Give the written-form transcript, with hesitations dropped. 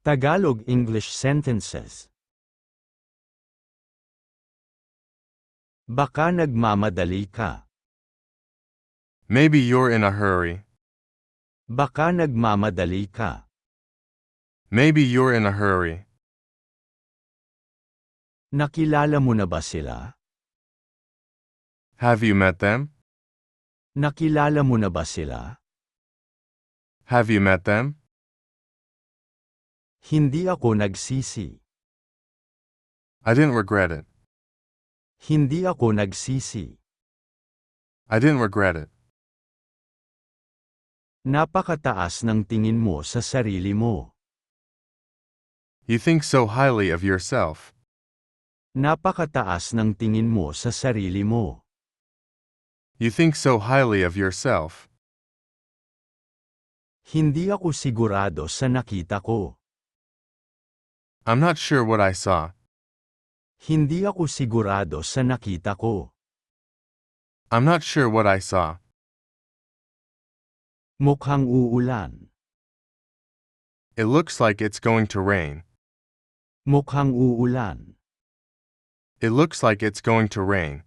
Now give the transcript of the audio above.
Tagalog-English sentences. Baka nagmamadali ka. Maybe you're in a hurry. Baka nagmamadali ka. Maybe you're in a hurry. Nakilala mo na ba sila? Have you met them? Nakilala mo na ba sila? Have you met them? Hindi ako nagsisi. I didn't regret it. Hindi ako nagsisi. I didn't regret it. Napakataas ng tingin mo sa sarili mo. You think so highly of yourself. Napakataas ng tingin mo sa sarili mo. You think so highly of yourself. Hindi ako sigurado sa nakita ko. I'm not sure what I saw. Hindi ako sigurado sa nakita ko. I'm not sure what I saw. Mukhang uulan. It looks like it's going to rain. Mukhang uulan. It looks like it's going to rain.